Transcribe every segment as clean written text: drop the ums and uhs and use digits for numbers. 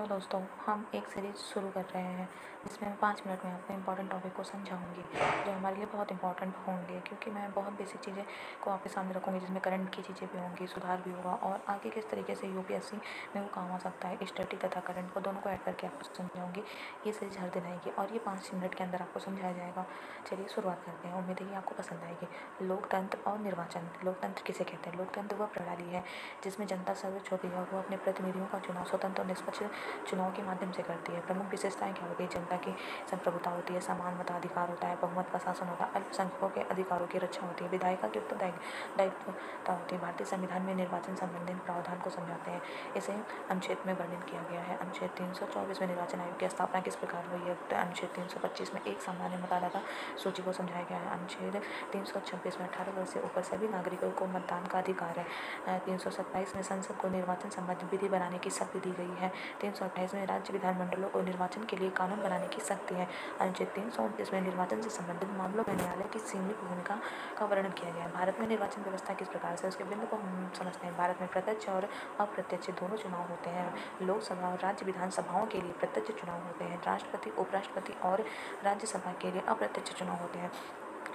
तो दोस्तों हम एक सीरीज़ शुरू कर रहे हैं जिसमें मैं 5 मिनट में आपको इम्पॉर्टेंट टॉपिक को समझाऊंगी जो हमारे लिए बहुत इंपॉर्टेंट होंगे, क्योंकि मैं बहुत बेसिक चीज़ें को आपके सामने रखूँगी जिसमें करंट की चीज़ें भी होंगी, सुधार भी होगा और आगे किस तरीके से यूपीएससी में वो काम आ सकता है। स्टैटिक तथा करंट को दोनों को ऐड करके आपको समझाऊंगी। ये सीरीज़ हर दिन आएगी और ये 5 मिनट के अंदर आपको समझाया जाएगा। चलिए शुरुआत करते हैं, उम्मीद है कि आपको पसंद आएगी। लोकतंत्र और निर्वाचन। लोकतंत्र किसे कहते हैं? लोकतंत्र वह प्रणाली है जिसमें जनता सर्वोच्च होती है और वो अपने प्रतिनिधियों का चुनाव स्वतंत्र और निष्पक्ष चुनाव के माध्यम से करती है। प्रमुख विशेषताएं क्या होती है? जनता की संप्रभुता होती है, समान मताधिकार होता है, बहुमत का शासन होता है, अल्पसंख्यकों के अधिकारों की रक्षा होती है, विधायिका की दायित्वता होती है। भारतीय संविधान में निर्वाचन संबंधित प्रावधान को समझाते हैं। इसे अनुच्छेद में वर्णन किया गया है। अनुच्छेद 324 में निर्वाचन आयोग की स्थापना किस प्रकार हुई है? अनुच्छेद 325 में एक सामान्य मतदाता सूची को समझाया गया है। अनुच्छेद 326 में 18 वर्ष से ऊपर सभी नागरिकों को मतदान का अधिकार है। 327 में संसद को निर्वाचन संबंधी विधि बनाने की शक्ति दी गई है। 328 में राज्य विधानमंडलों को निर्वाचन के लिए कानून बनाने की शक्ति है। अनुच्छेद 329 में निर्वाचन से संबंधित मामलों में न्यायालय की सीमित भूमिका का वर्णन किया गया है। भारत में निर्वाचन व्यवस्था किस प्रकार से, उसके बिंदु को हम समझते हैं। भारत में प्रत्यक्ष और अप्रत्यक्ष दोनों चुनाव होते हैं। लोकसभा और राज्य विधानसभाओं के लिए प्रत्यक्ष चुनाव होते हैं। राष्ट्रपति, उपराष्ट्रपति और राज्यसभा के लिए अप्रत्यक्ष चुनाव होते हैं।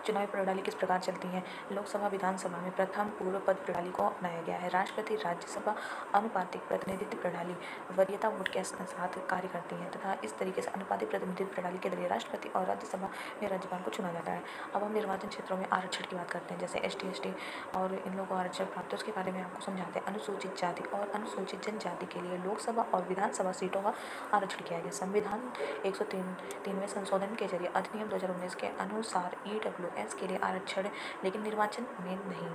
चुनावी प्रणाली किस प्रकार चलती है? लोकसभा विधानसभा में प्रथम पूर्व पद प्रणाली को अपनाया गया है। राष्ट्रपति राज्यसभा अनुपातिक प्रतिनिधित्व प्रणाली वरीयता वोट के साथ कार्य करती है तथा इस तरीके से अनुपातिक प्रतिनिधित्व प्रणाली के जरिए राष्ट्रपति और राज्यसभा में राज्यपाल को चुना जाता है। अब हम निर्वाचन क्षेत्रों में आरक्षण की बात करते हैं, जैसे ST और इन लोगों को आरक्षण प्राप्त है उसके बारे में आपको समझाते हैं। अनुसूचित जाति और अनुसूचित जनजाति के लिए लोकसभा और विधानसभा सीटों का आरक्षण किया गया। संविधान 103वें संशोधन के जरिए अधिनियम 2019 के अनुसार EWS के लिए आरक्षण, लेकिन निर्वाचन में नहीं।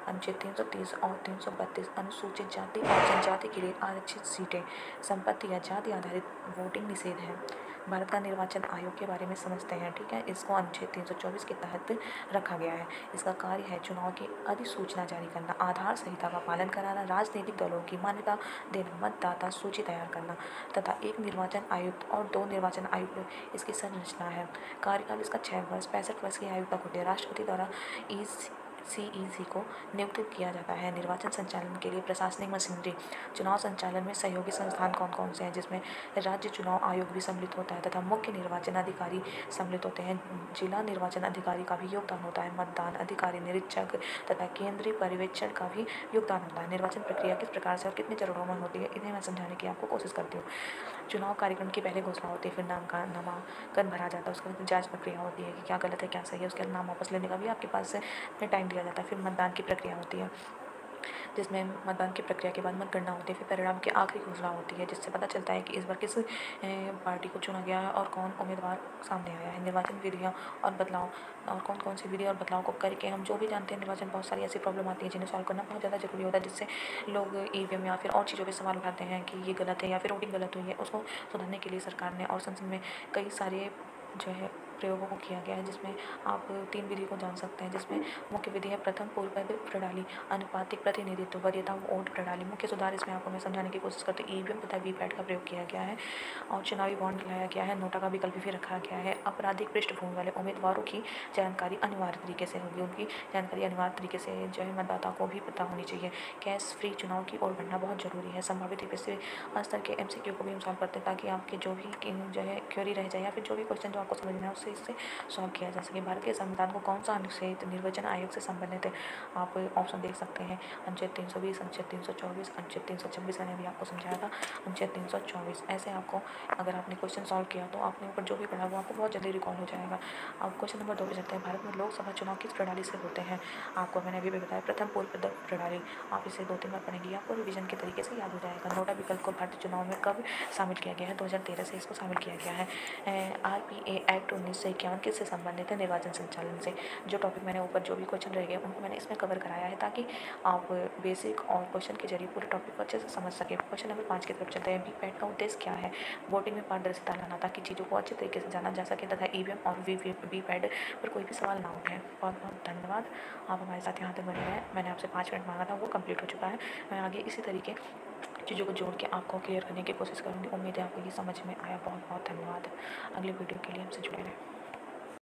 अनुच्छेद 330 और 332 अनुसूचित जाति और जनजाति के लिए आरक्षित सीटें, संपत्ति या जाति आधारित वोटिंग निषेध है। भारत का निर्वाचन आयोग के बारे में समझते हैं, ठीक है। इसको अनुच्छेद 324 के तहत रखा गया है। इसका कार्य है चुनाव की अधिसूचना जारी करना, आधार संहिता का पालन कराना, राजनीतिक दलों की मान्यता देना, मतदाता सूची तैयार करना तथा एक निर्वाचन आयुक्त और 2 निर्वाचन आयुक्त इसकी संरचना है। कार्यकाल इसका 6 वर्ष 65 वर्ष की आयु तक होती है। राष्ट्रपति द्वारा CEC को नियुक्त किया जाता है। निर्वाचन संचालन के लिए प्रशासनिक मशीनरी। चुनाव संचालन में सहयोगी संस्थान कौन कौन से हैं, जिसमें राज्य चुनाव आयोग भी सम्मिलित होता है तथा मुख्य निर्वाचन अधिकारी सम्मिलित होते हैं। जिला निर्वाचन अधिकारी का भी योगदान होता है। मतदान अधिकारी, निरीक्षक तथा केंद्रीय पर्यवेक्षण का भी योगदान होता है। निर्वाचन प्रक्रिया किस प्रकार से और कितने चरणों में होती है, इन्हें मैं समझाने की आपको कोशिश करती हूँ। चुनाव कार्यक्रम की पहले घोषणा होती है, फिर नामांकन भरा जाता है, उसके बाद जांच प्रक्रिया होती है कि क्या गलत है क्या सही है, उसके बाद नाम वापस लेने का भी आपके पास टाइम दिया जाता है। फिर मतदान की प्रक्रिया होती है, जिसमें मतदान की प्रक्रिया के बाद मतगणना होती है। फिर परिणाम की आखिरी घोषणा होती है, जिससे पता चलता है कि इस बार किस पार्टी को चुना गया है और कौन उम्मीदवार सामने आया है। निर्वाचन विधियाँ और बदलाव, और कौन कौन सी विधि और बदलाव को करके हम जो भी जानते हैं, निर्वाचन बहुत सारी ऐसी प्रॉब्लम आती है जिन्हें सॉल्व करना बहुत ज़्यादा जरूरी होता है, जिससे लोग EVM या फिर और चीज़ों पर सवाल उठाते हैं कि ये गलत है या फिर वोटिंग गलत हुई है। उसको सुधारने के लिए सरकार ने और संसद में कई सारे जो है प्रयोगों को किया गया है, जिसमें आप 3 विधि को जान सकते हैं, जिसमें मुख्य विधि है प्रथम पूर्व पद प्रणाली, अनुपातिक प्रतिनिधित्व, वरीयता वोट प्रणाली। मुख्य सुधार इसमें आपको मैं समझाने की कोशिश करती हूँ। EVM तथा VVPAT का प्रयोग किया गया है और चुनावी बॉन्ड लाया गया है। नोटा का विकल्प भी रखा गया है। आपराधिक पृष्ठभूमि वाले उम्मीदवारों की जानकारी अनिवार्य तरीके से होगी, उनकी जानकारी अनिवार्य तरीके से जो है मतदाता को भी पता होनी चाहिए। कैश फ्री चुनाव की ओर बढ़ना बहुत जरूरी है। संभावित यूपीएससी स्तर के MCQ को भी हम सॉल्व करते हैं, ताकि आपके जो भी जो है क्वेरी रह जाए या फिर जो भी क्वेश्चन जो आपको समझ में है उससे इससे सॉल्व किया जा सके। भारत के संविधान को कौन सा अनुच्छेद निर्वाचन आयोग से संबंधित है? आप ऑप्शन देख सकते हैं। अनुच्छेद 320, अनुच्छेद 324, अनुच्छेद 326 मैंने भी आपको समझाया था। अनुच्छेद 324 ऐसे आपको, अगर आपने क्वेश्चन सॉल्व किया तो आपने ऊपर जो भी पढ़ा वो आपको बहुत जल्दी रिकॉल हो जाएगा। अब क्वेश्चन नंबर 2 पे चलते हैं। भारत में लोकसभा चुनाव किस प्रणाली से होते हैं? आपको मैंने अभी भी बताया, प्रथम पूर्व पद प्रणाली। आप इसे 2-3 बार पढ़ेंगे, आपको रिवीजन के तरीके से याद हो जाएगा। नोटा विकल्प को भारतीय चुनाव में कब शामिल किया गया है? 2013 से इसको शामिल किया गया है। RPA एक्ट 1951 किससे संबंधित है? निर्वाचन संचालन से। जो टॉपिक मैंने ऊपर जो भी क्वेश्चन रह गए उनको मैंने इसमें कवर कराया है, ताकि आप बेसिक और क्वेश्चन के जरिए पूरे टॉपिक को अच्छे से समझ सके। क्वेश्चन नंबर 5 की तरफ चलते हैं। VVPAT का उद्देश्य क्या है? वोटिंग में पारदर्शिता लाना, ताकि चीज़ों को अच्छे तरीके से जाना जा सके तथा EVM और VVPAT पर कोई भी सवाल ना उठे। बहुत बहुत धन्यवाद, आप हमारे साथ यहाँ तक बने रहें। मैंने आपसे 5 मिनट मांगा था, वो कंप्लीट हो चुका है। मैं आगे इसी तरीके चीज़ों को जोड़ के आपको क्लियर करने की कोशिश करूँगी। उम्मीद है आपको ये समझ में आया। बहुत बहुत धन्यवाद। अगली वीडियो के लिए हमसे जुड़े रहें।